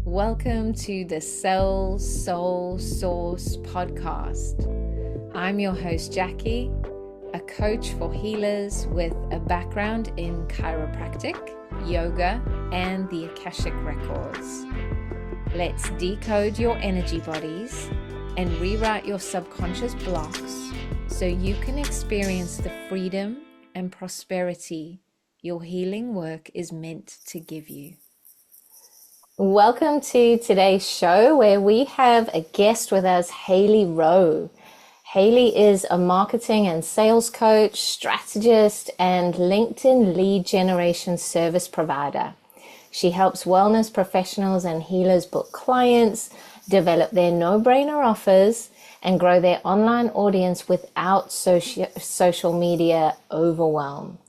Welcome to the Cell Soul Source podcast. I'm your host, Jackie, a coach for healers with a background in chiropractic, yoga, and the Akashic Records. Let's decode your energy bodies and rewrite your subconscious blocks so you can experience the freedom and prosperity your healing work is meant to give you. Welcome to today's show where we have a guest with us, Hailey Rowe. Hailey is a marketing and sales coach, strategist, and LinkedIn lead generation service provider. She helps wellness professionals and healers book clients, develop their no-brainer offers, and grow their online audience without social media overwhelm.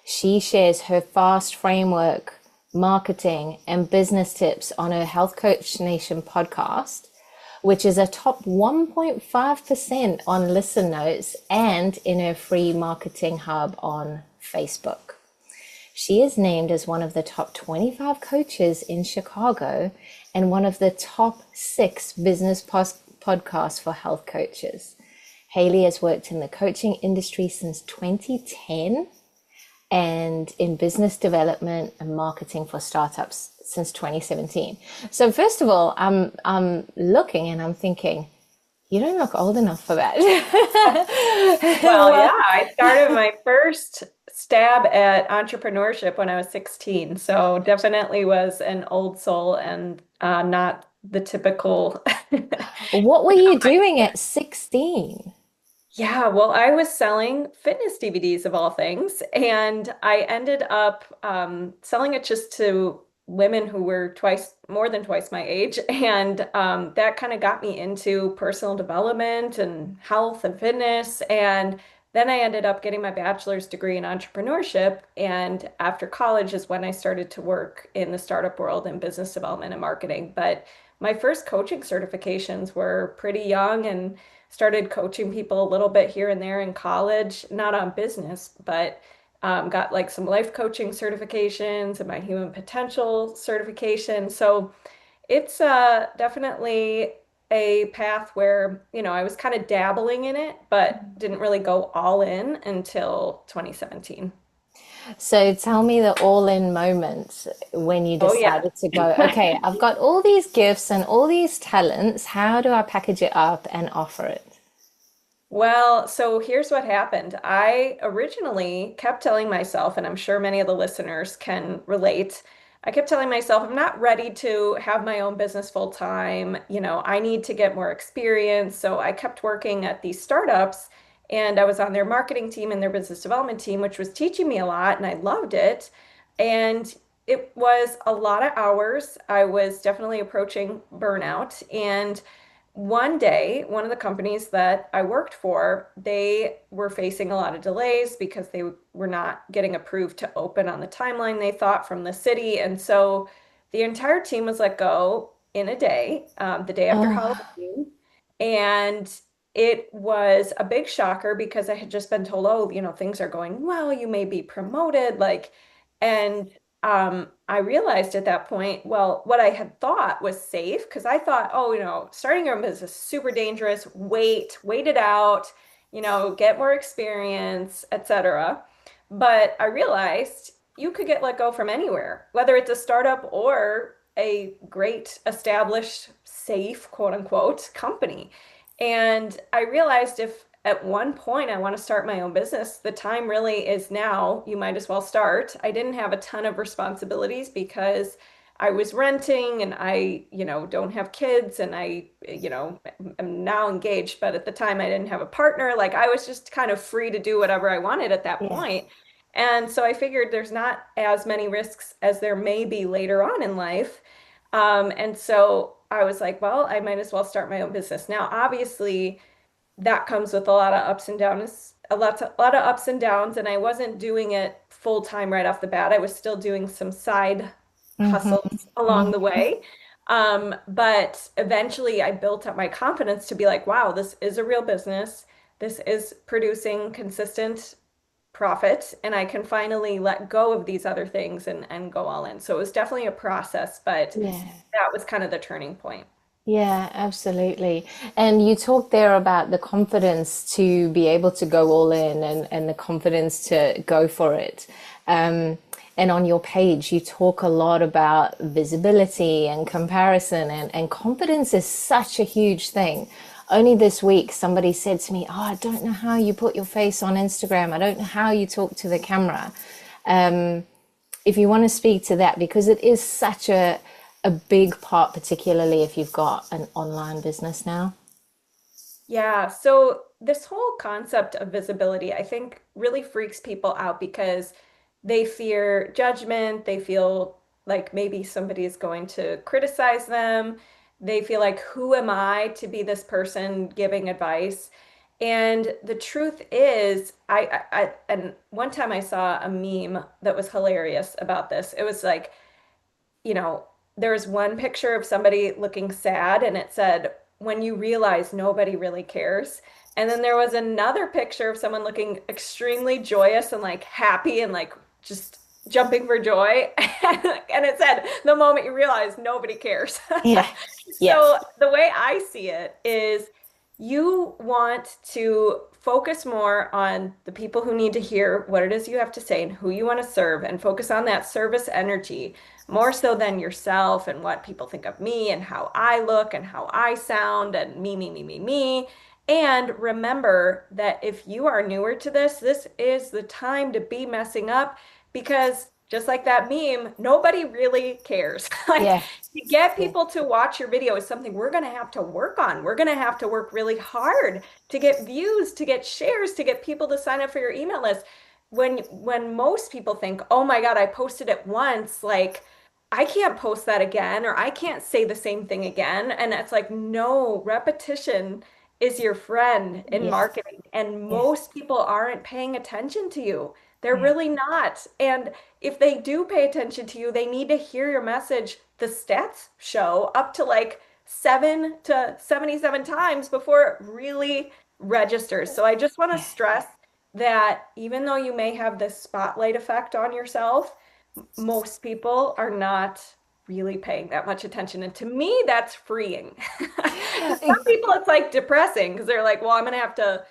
She shares her FAST framework, marketing, and business tips on her Health Coach Nation podcast, which is a top 1.5% on Listen Notes and in her free marketing hub on Facebook. She is named as one of the top 25 coaches in Chicago and one of the top 6 business podcasts for health coaches. Hailey has worked in the coaching industry since 2010 and in business development and marketing for startups since 2017. So first of all, I'm looking and I'm thinking, you don't look old enough for that. Well, yeah, I started my first stab at entrepreneurship when I was 16. So definitely was an old soul and not the typical. What were you doing at 16? Yeah, well, I was selling fitness DVDs of all things, and I ended up selling it just to women who were more than twice my age, and that kind of got me into personal development and health and fitness, and then I ended up getting my bachelor's degree in entrepreneurship, and after college is when I started to work in the startup world in business development and marketing. But my first coaching certifications were pretty young and started coaching people a little bit here and there in college, not on business, but got like some life coaching certifications and my human potential certification. So it's definitely a path where, I was kind of dabbling in it, but didn't really go all in until 2017. So tell me the all-in moment when you Oh, yeah. decided to go, okay, I've got all these gifts and all these talents. How do I package it up and offer it? Well, so here's what happened. I originally kept telling myself, and I'm sure many of the listeners can relate, I kept telling myself, I'm not ready to have my own business full time. I need to get more experience. So I kept working at these startups and I was on their marketing team and their business development team, which was teaching me a lot and I loved it. And it was a lot of hours. I was definitely approaching burnout. And one day, one of the companies that I worked for, they were facing a lot of delays because they were not getting approved to open on the timeline they thought from the city. And so the entire team was let go in a day, the day after Oh, Halloween. And it was a big shocker because I had just been told, oh, things are going well, you may be promoted. And I realized at that point, well, what I had thought was safe because I thought, oh, starting your own business is super dangerous. Wait it out, get more experience, etc. But I realized you could get let go from anywhere, whether it's a startup or a great established, safe, quote unquote, company. And I realized if at one point I want to start my own business, the time really is now. You might as well start. I didn't have a ton of responsibilities because I was renting and I, don't have kids and I, am now engaged, but at the time I didn't have a partner. Like I was just kind of free to do whatever I wanted at that yeah. point. And so I figured there's not as many risks as there may be later on in life. And so I was like, well, I might as well start my own business. Now, obviously, that comes with a lot of ups and downs, a lot of ups and downs, and I wasn't doing it full time right off the bat. I was still doing some side Mm-hmm. hustles along the way. But eventually I built up my confidence to be like, wow, this is a real business. This is producing consistent profit and I can finally let go of these other things and go all in. So it was definitely a process, but Yeah. that was kind of the turning point. Yeah, absolutely. And you talked there about the confidence to be able to go all in and the confidence to go for it. And on your page, you talk a lot about visibility and comparison, and confidence is such a huge thing. Only this week, somebody said to me, "Oh, I don't know how you put your face on Instagram. I don't know how you talk to the camera." If you want to speak to that, because it is such a big part, particularly if you've got an online business now. Yeah, so this whole concept of visibility, I think, really freaks people out because they fear judgment. They feel like maybe somebody is going to criticize them. They feel like, who am I to be this person giving advice? And the truth is, and one time I saw a meme that was hilarious about this. It was like, there was one picture of somebody looking sad and it said, when you realize nobody really cares. And then there was another picture of someone looking extremely joyous and like happy and like just jumping for joy. And it said, the moment you realize nobody cares. Yeah, yeah, So the way I see it is you want to focus more on the people who need to hear what it is you have to say and who you want to serve and focus on that service energy more so than yourself and what people think of me and how I look and how I sound and me. And remember that if you are newer to this, this is the time to be messing up because just like that meme, nobody really cares. Like yeah, to get yeah, people to watch your video is something we're going to have to work on. We're going to have to work really hard to get views, to get shares, to get people to sign up for your email list. When most people think, "Oh my God, I posted it once, like I can't post that again or I can't say the same thing again." And it's like, "No, repetition is your friend in yeah, marketing." And yeah, most people aren't paying attention to you. They're yeah, really not. And if they do pay attention to you, they need to hear your message. The stats show up to like 7 to 77 times before it really registers. So I just want to yeah. stress that even though you may have this spotlight effect on yourself, most people are not really paying that much attention. And to me, that's freeing. To some people, it's like depressing because they're like, well, I'm going to have to,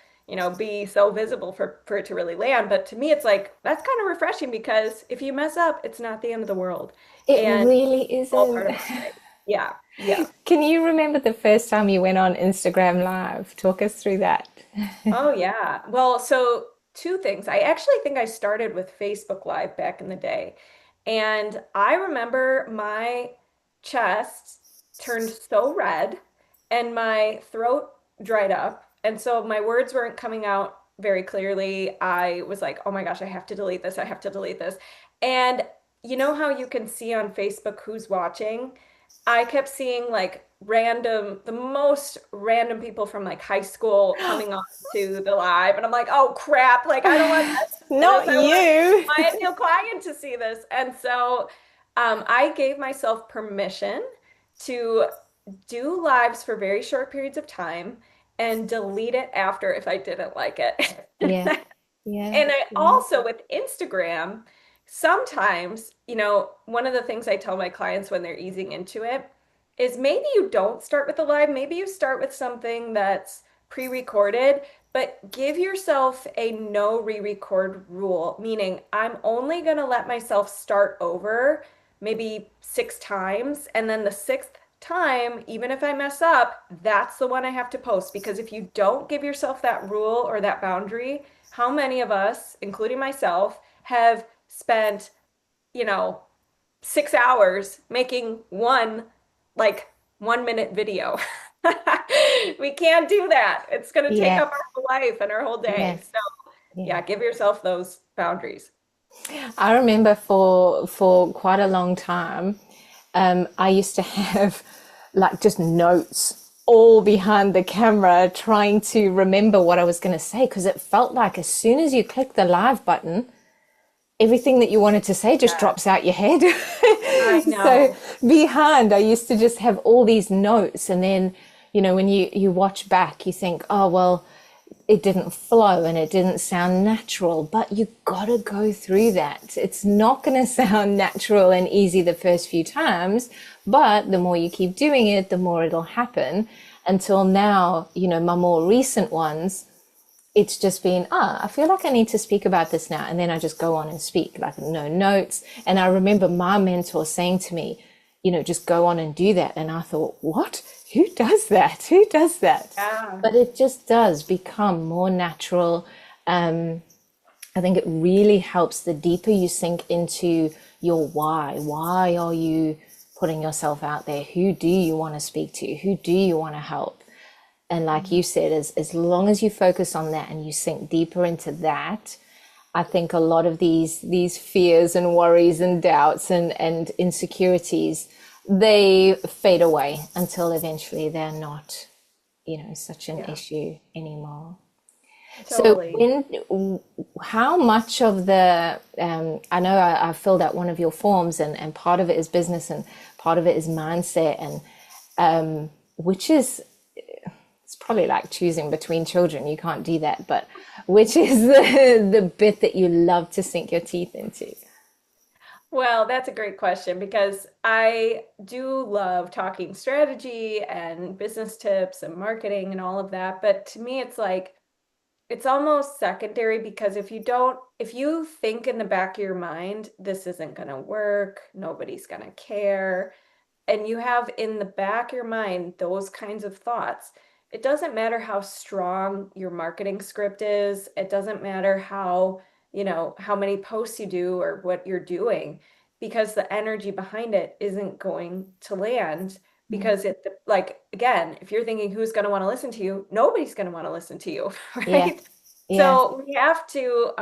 be so visible for it to really land. But to me, it's like, that's kind of refreshing because if you mess up, it's not the end of the world. It And really it's all isn't. part of our day. Yeah. Yeah. Can you remember the first time you went on Instagram Live? Talk us through that. Oh, yeah. Well, so two things. I actually think I started with Facebook Live back in the day. And I remember my chest turned so red and my throat dried up. And so my words weren't coming out very clearly. I was like, oh my gosh, I have to delete this. I have to delete this. And you know how you can see on Facebook who's watching? I kept seeing like the most random people from like high school coming on to the live. And I'm like, oh crap, like I don't want this. Not I want you. my ideal client to see this. And so I gave myself permission to do lives for very short periods of time and delete it after if I didn't like it. Yeah, yeah, And I yeah, also with Instagram, sometimes, one of the things I tell my clients when they're easing into it is maybe you don't start with the live, maybe you start with something that's pre-recorded, but give yourself a no re-record rule, meaning I'm only going to let myself start over maybe 6 times, and then the sixth time, even if I mess up, that's the one I have to post. Because if you don't give yourself that rule or that boundary, how many of us, including myself, have spent, you know, 6 hours making one like 1 minute video? We can't do that. It's going to take yeah, up our whole life and our whole yeah, day. So, yeah. yeah, give yourself those boundaries. I remember for quite a long time, I used to have like just notes all behind the camera trying to remember what I was going to say because it felt like as soon as you click the live button, everything that you wanted to say just Yeah, drops out your head. I So know. behind, I used to just have all these notes, and then when you watch back, you think, oh well, it didn't flow and it didn't sound natural, but you gotta go through that. It's not gonna sound natural and easy the first few times, but the more you keep doing it, the more it'll happen until now, my more recent ones, it's just been, I feel like I need to speak about this now. And then I just go on and speak, like no notes. And I remember my mentor saying to me, just go on and do that. And I thought, what? Who does that? Who does that? Yeah. But it just does become more natural. I think it really helps the deeper you sink into your why. Why are you putting yourself out there? Who do you want to speak to? Who do you want to help? And like you said, as long as you focus on that and you sink deeper into that, I think a lot of these fears and worries and doubts and insecurities, they fade away until eventually they're not, such an Yeah, issue anymore. So totally. how much of the, I know I filled out one of your forms and part of it is business and part of it is mindset and which is, it's probably like choosing between children. You can't do that, but which is the bit that you love to sink your teeth into? Well, that's a great question because I do love talking strategy and business tips and marketing and all of that. But to me, it's like, it's almost secondary because if you think in the back of your mind, this isn't going to work, nobody's going to care, and you have in the back of your mind those kinds of thoughts, it doesn't matter how strong your marketing script is. It doesn't matter how many posts you do or what you're doing, because the energy behind it isn't going to land. Mm. Because like, again, if you're thinking who's going to want to listen to you, nobody's going to want to listen to you, Yeah, right? yeah, So we have to,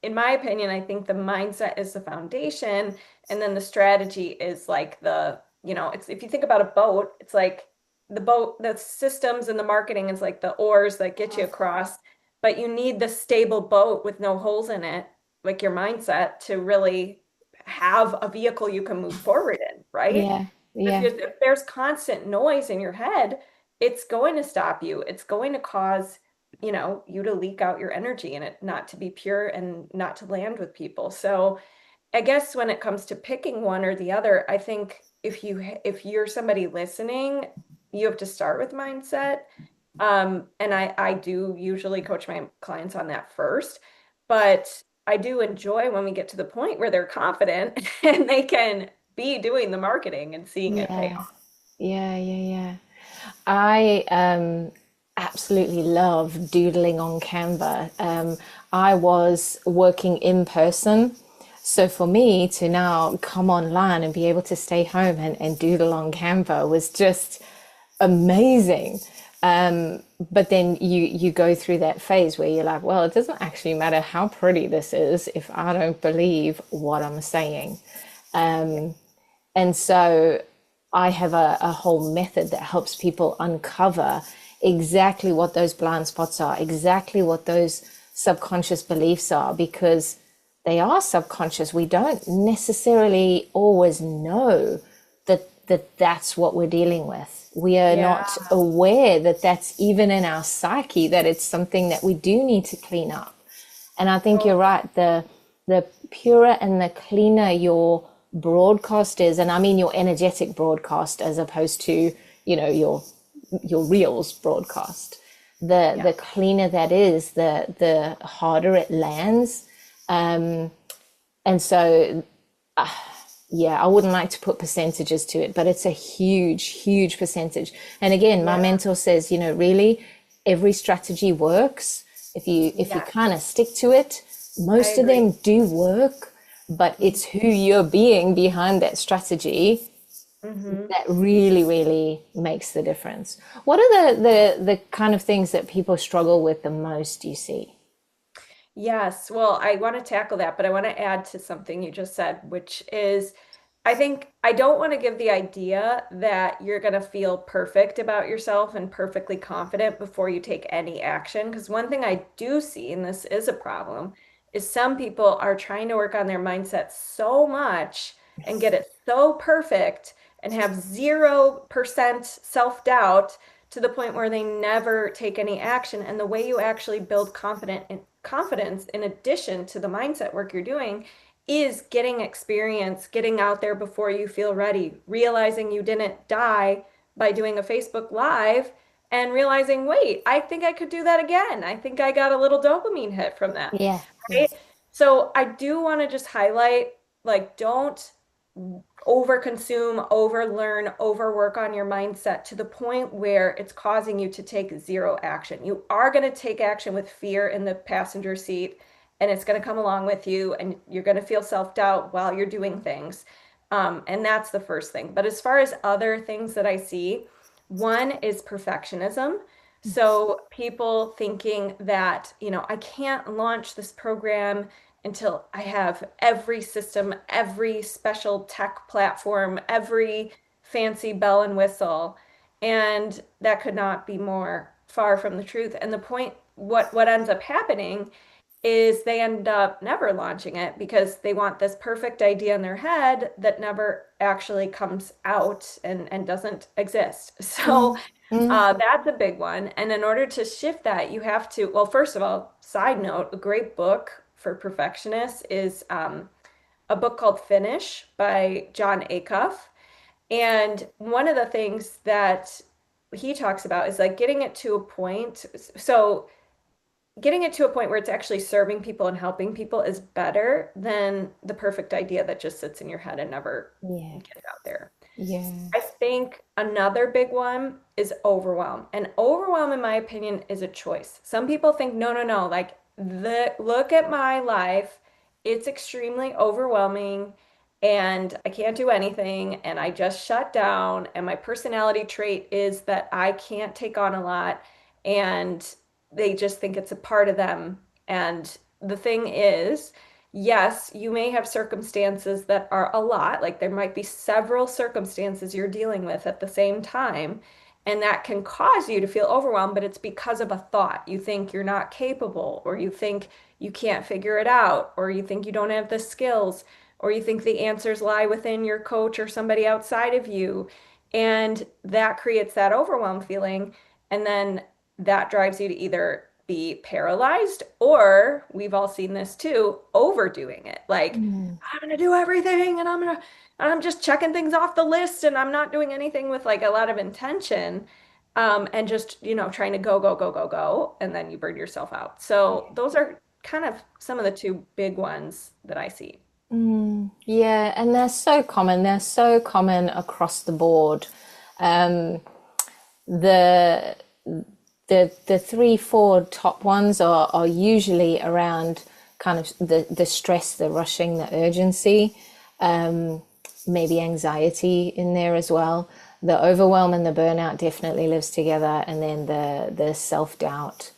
in my opinion, I think the mindset is the foundation, and then the strategy is like it's if you think about a boat, it's like the boat, the systems and the marketing is like the oars that get you across, but you need the stable boat with no holes in it, like your mindset, to really have a vehicle you can move forward in, right? yeah, yeah, If there's constant noise in your head, it's going to stop you. It's going to cause, you to leak out your energy and it not to be pure and not to land with people. So I guess when it comes to picking one or the other, I think if you're somebody listening, you have to start with mindset. And I do usually coach my clients on that first, but I do enjoy when we get to the point where they're confident and they can be doing the marketing and seeing it pay yeah, off. yeah, yeah, yeah. I absolutely love doodling on Canva. I was working in person. So for me to now come online and be able to stay home and doodle on Canva was just amazing. But then you go through that phase where you're like, well, it doesn't actually matter how pretty this is if I don't believe what I'm saying. And so I have a whole method that helps people uncover exactly what those blind spots are, exactly what those subconscious beliefs are, because they are subconscious. We don't necessarily always know that that's what we're dealing with. We are Yeah. not aware that that's even in our psyche, that it's something that we do need to clean up. And I think you're Totally. right. The purer and the cleaner your broadcast is, and I mean your energetic broadcast as opposed to, your reels broadcast. The Yeah. cleaner that is, the harder it lands. And so yeah, I wouldn't like to put percentages to it, but it's a huge, huge percentage. And again, my Yeah. mentor says, really, every strategy works if you Yeah. kind of stick to it. I Most of agree. them do work, but it's who you're being behind that strategy Hmm. that really, really makes the difference. What are the kind of things that people struggle with the most, you see? Yes, well, I want to tackle that, but I want to add to something you just said, which is I think I don't want to give the idea that you're going to feel perfect about yourself and perfectly confident before you take any action. Because one thing I do see, and this is a problem, is some people are trying to work on their mindset so much and get it so perfect and have 0% self-doubt to the point where they never take any action. And the way you actually build confidence in addition to the mindset work you're doing is getting experience, getting out there before you feel ready, realizing you didn't die by doing a Facebook Live and realizing, wait, I think I could do that again. I think I got a little dopamine hit from that. Yeah. Right? Yes. So I do want to just highlight, like, don't overconsume, overlearn, overwork on your mindset to the point where it's causing you to take zero action. You are going to take action with fear in the passenger seat, and it's going to come along with you, and you're going to feel self-doubt while you're doing things. And that's the first thing. But as far as other things that I see, one is perfectionism. So people thinking that, I can't launch this program until I have every system, every special tech platform, every fancy bell and whistle. And that could not be more far from the truth. And the point, what ends up happening is they end up never launching it because they want this perfect idea in their head that never actually comes out and doesn't exist. So Mm, mm, that's a big one. And in order to shift that, you have to, well, first of all, side note, a great book for perfectionists is a book called Finish by John Acuff. And one of the things that he talks about is like getting it to a point. So getting it to a point where it's actually serving people and helping people is better than the perfect idea that just sits in your head and never yeah. gets out there. Yeah. I think another big one is overwhelm. And overwhelm, in my opinion, is a choice. Some people think, no, no, no, like look at my life. It's extremely overwhelming and I can't do anything and I just shut down. And my personality trait is that I can't take on a lot and they just think it's a part of them. And the thing is, yes, you may have circumstances that are a lot, like there might be several circumstances you're dealing with at the same time, and that can cause you to feel overwhelmed, but it's because of a thought. You think you're not capable, or you think you can't figure it out, or you think you don't have the skills, or you think the answers lie within your coach or somebody outside of you. And that creates that overwhelm feeling. And then that drives you to either be paralyzed or we've all seen this too, overdoing it. Like, Mm. I'm gonna do everything and I'm just checking things off the list and I'm not doing anything with like a lot of intention. And just, trying to go, go, go, go, go, and then you burn yourself out. So those are kind of some of the two big ones that I see. Mm. Yeah, and they're so common. They're so common across the board. Um, the the three, four top ones are usually around kind of the stress, the rushing, the urgency, maybe anxiety in there as well. The overwhelm and the burnout definitely lives together, and then the self-doubt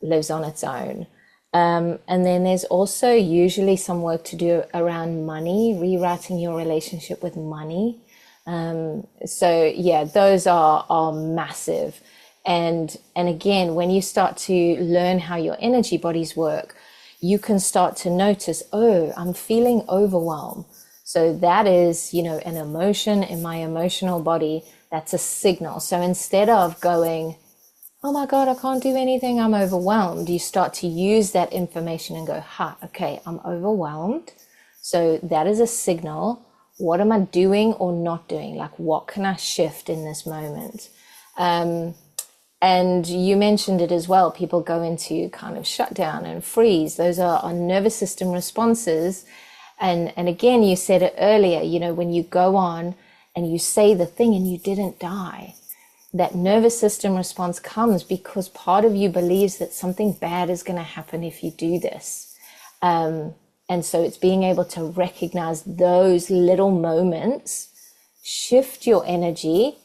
lives on its own. And then there's also usually some work to do around money, rewriting your relationship with money. So yeah, those are massive. And again, when you start to learn how your energy bodies work, you can start to notice, oh, I'm feeling overwhelmed. So that is, an emotion in my emotional body. That's a signal. So instead of going, oh my God, I can't do anything, I'm overwhelmed, you start to use that information and go, okay, I'm overwhelmed. So that is a signal. What am I doing or not doing? Like, what can I shift in this moment? And you mentioned it as well. People go into kind of shutdown and freeze. Those are nervous system responses. And again, you said it earlier, when you go on and you say the thing and you didn't die, that nervous system response comes because part of you believes that something bad is going to happen if you do this. And so it's being able to recognize those little moments, shift your energy,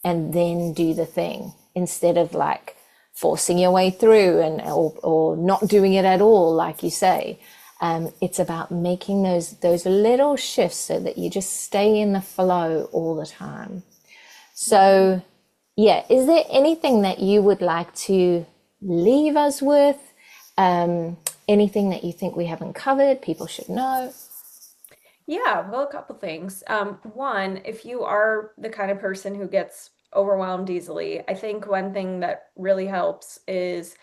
and then do the thing instead of like forcing your way through or not doing it at all, like you say. It's about making those little shifts so that you just stay in the flow all the time. So yeah, is there anything that you would like to leave us with? Anything that you think we haven't covered, people should know? Yeah, well, a couple things. One, if you are the kind of person who gets overwhelmed easily, I think one thing that really helps is,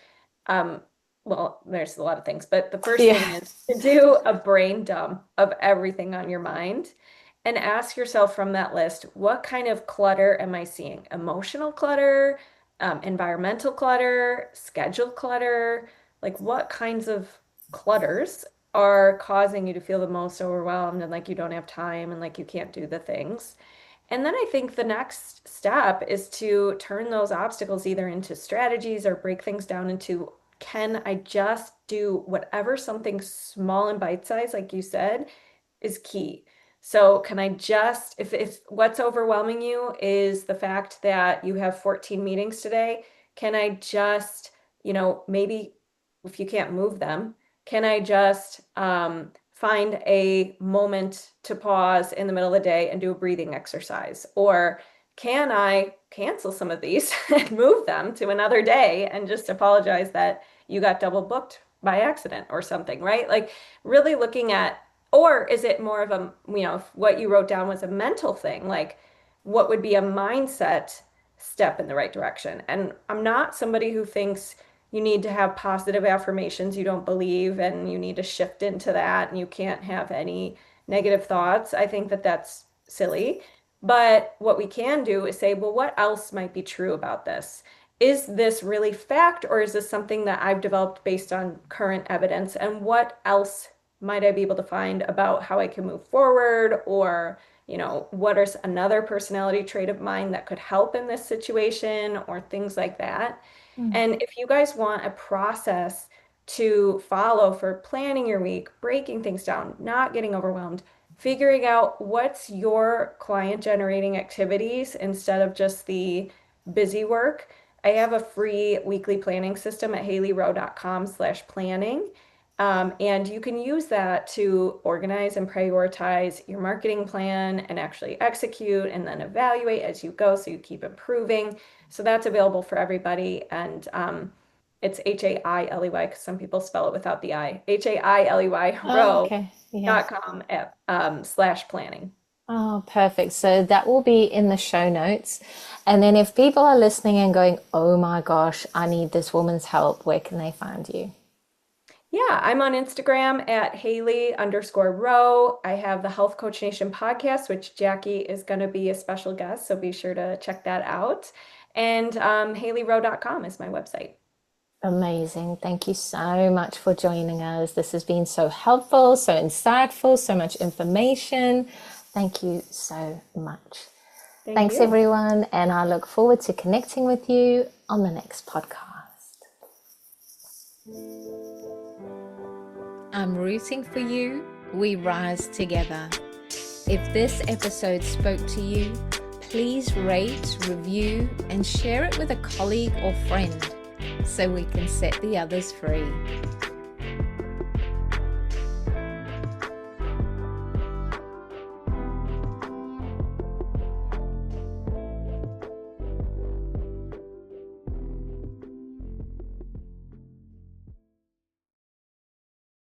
um, well, there's a lot of things, but the first thing Yeah. is to do a brain dump of everything on your mind and ask yourself from that list, what kind of clutter am I seeing? Emotional clutter, environmental clutter, schedule clutter, like what kinds of clutters are causing you to feel the most overwhelmed and like you don't have time and like you can't do the things. And then I think the next step is to turn those obstacles either into strategies or break things down into, can I just do whatever, something small and bite-sized, like you said, is key. So can I just, if what's overwhelming you is the fact that you have 14 meetings today, can I just, maybe if you can't move them, can I just find a moment to pause in the middle of the day and do a breathing exercise? Or can I cancel some of these and move them to another day and just apologize that you got double booked by accident or something, right? Like really looking at, or is it more of a, if what you wrote down was a mental thing, like what would be a mindset step in the right direction? And I'm not somebody who thinks you need to have positive affirmations you don't believe and you need to shift into that and you can't have any negative thoughts. I think that that's silly. But what we can do is say, well, what else might be true about this? Is this really fact or is this something that I've developed based on current evidence? And what else might I be able to find about how I can move forward? Or, what is another personality trait of mine that could help in this situation or things like that? Mm. And if you guys want a process to follow for planning your week, breaking things down, not getting overwhelmed, figuring out what's your client generating activities instead of just the busy work. I have a free weekly planning system at haileyrowe.com/planning. And you can use that to organize and prioritize your marketing plan and actually execute and then evaluate as you go so you keep improving. So that's available for everybody. And it's Hailey, because some people spell it without the I. Hailey Oh, okay. Yeah. row.com at /planning. Oh, perfect. So that will be in the show notes. And then if people are listening and going, oh my gosh, I need this woman's help, where can they find you? Yeah, I'm on Instagram at Hailey_Rowe. I have the Health Coach Nation podcast, which Jackie is going to be a special guest. So be sure to check that out. And HaileyRowe.com is my website. Amazing. Thank you so much for joining us. This has been so helpful, so insightful, so much information. Thank you so much. Thanks, you. everyone. And I look forward to connecting with you on the next podcast. I'm rooting for you. We rise together. If this episode spoke to you, please rate, review, and share it with a colleague or friend so we can set the others free.